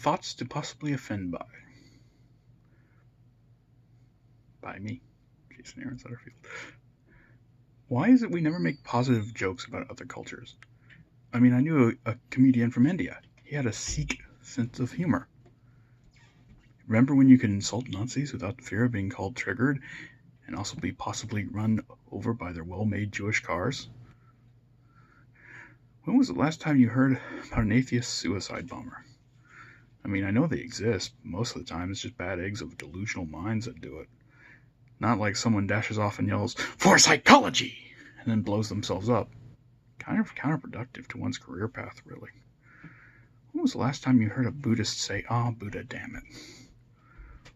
Thoughts to possibly offend by. By me, Jason Aaron Sutterfield. Why is it we never make positive jokes about other cultures? I mean, I knew a comedian from India. He had a Sikh sense of humor. Remember when you could insult Nazis without fear of being called triggered and also be possibly run over by their well-made Jewish cars? When was the last time you heard about an atheist suicide bomber? I mean, I know they exist. Most of the time, it's just bad eggs of delusional minds that do it. Not like someone dashes off and yells, "For psychology!" and then blows themselves up. Kind of counterproductive to one's career path, really. When was the last time you heard a Buddhist say, "Ah, Buddha, damn it"?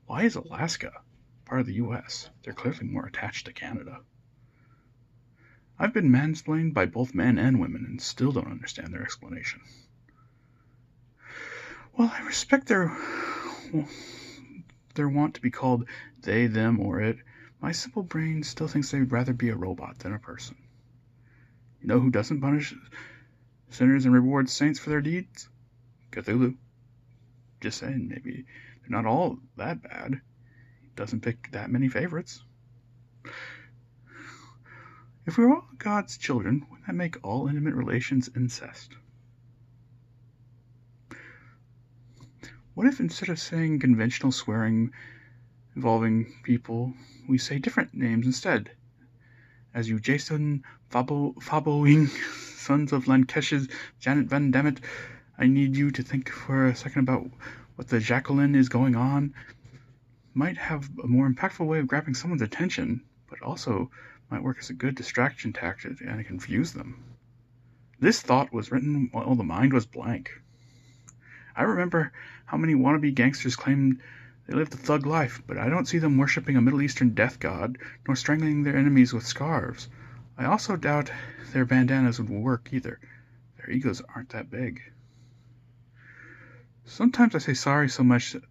Why is Alaska part of the US? They're clearly more attached to Canada. I've been mansplained by both men and women and still don't understand their explanation. Well, I respect their want to be called they, them, or it. My simple brain still thinks they'd rather be a robot than a person. You know who doesn't punish sinners and rewards saints for their deeds? Cthulhu. Just saying, maybe they're not all that bad. He doesn't pick that many favorites. If we were all God's children, wouldn't that make all intimate relations incest? What if instead of saying conventional swearing involving people, we say different names instead? As you Jason Faboing, sons of Lankesh's Janet Van Dammit, I need you to think for a second about what the Jacqueline is going on. Might have a more impactful way of grabbing someone's attention, but also might work as a good distraction tactic and confuse them. This thought was written while the mind was blank. I remember how many wannabe gangsters claimed they lived a thug life, but I don't see them worshipping a Middle Eastern death god, nor strangling their enemies with scarves. I also doubt their bandanas would work either. Their egos aren't that big. Sometimes I say sorry so much that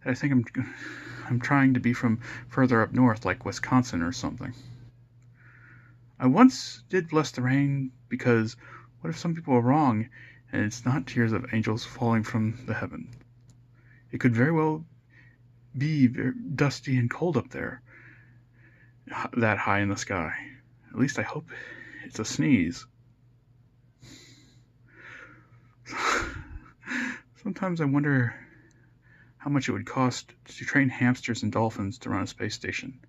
I think I'm trying to be from further up north, like Wisconsin or something. I once did bless the rain because what if some people are wrong and it's not tears of angels falling from the heaven? It could very well be very dusty and cold up there, that high in the sky. At least I hope it's a sneeze. Sometimes I wonder how much it would cost to train hamsters and dolphins to run a space station.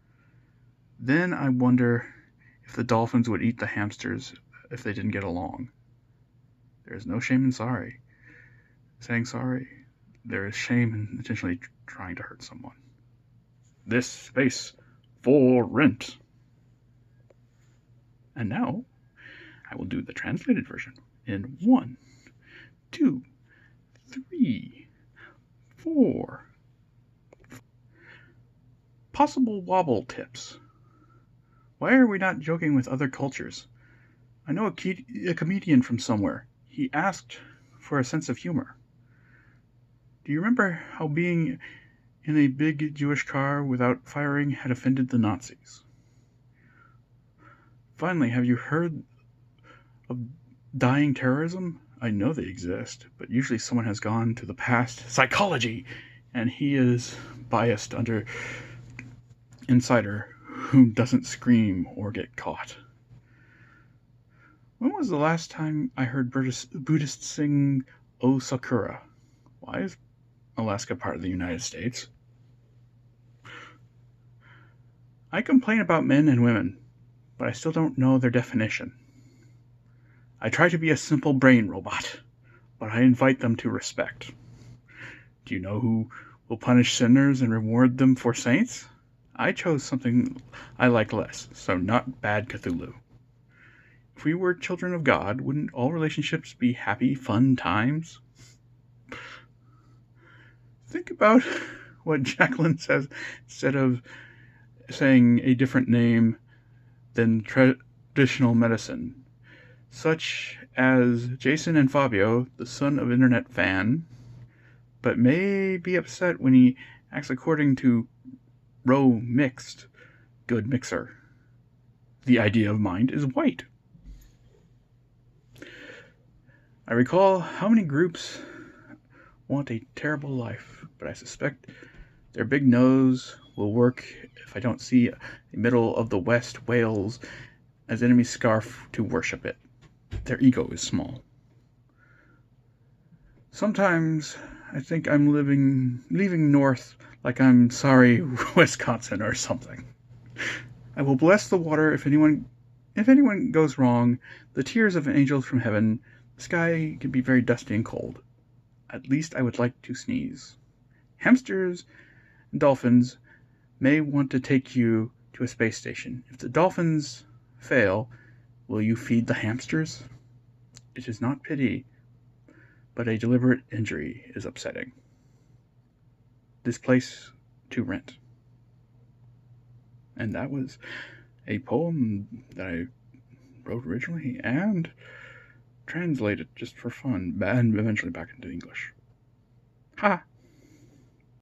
Then I wonder if the dolphins would eat the hamsters if they didn't get along. There is no shame in saying sorry. There is shame in intentionally trying to hurt someone. This space for rent. And now I will do the translated version in 1, 2, 3, 4. Possible wobble tips. Why are we not joking with other cultures? I know a comedian from somewhere. He asked for a sense of humor. Do you remember how being in a big Jewish car without firing had offended the Nazis? Finally, have you heard of dying terrorism? I know they exist, but usually someone has gone to the past psychology, and he is biased under insider who doesn't scream or get caught. When was the last time I heard Buddhists sing O Sakura? Why is Alaska part of the United States? I complain about men and women, but I still don't know their definition. I try to be a simple brain robot, but I invite them to respect. Do you know who will punish sinners and reward them for saints? I chose something I like less, so not bad Cthulhu. If we were children of God, wouldn't all relationships be happy, fun times? Think about what Jacqueline says instead of saying a different name than traditional medicine, such as Jason and Fabio, the son of internet fan, but may be upset when he acts according to row mixed, good mixer. The idea of mind is white. I recall how many groups want a terrible life, but I suspect their big nose will work if I don't see the middle of the West Wales as enemy scarf to worship it. Their ego is small. Sometimes I think I'm leaving north like I'm sorry Wisconsin or something. I will bless the water if anyone goes wrong, the tears of angels from heaven. The sky can be very dusty and cold. At least I would like to sneeze. Hamsters and dolphins may want to take you to a space station. If the dolphins fail, will you feed the hamsters? It is not pity, but a deliberate injury is upsetting. This place to rent. And that was a poem that I wrote originally and translated just for fun, and eventually back into English. Ha!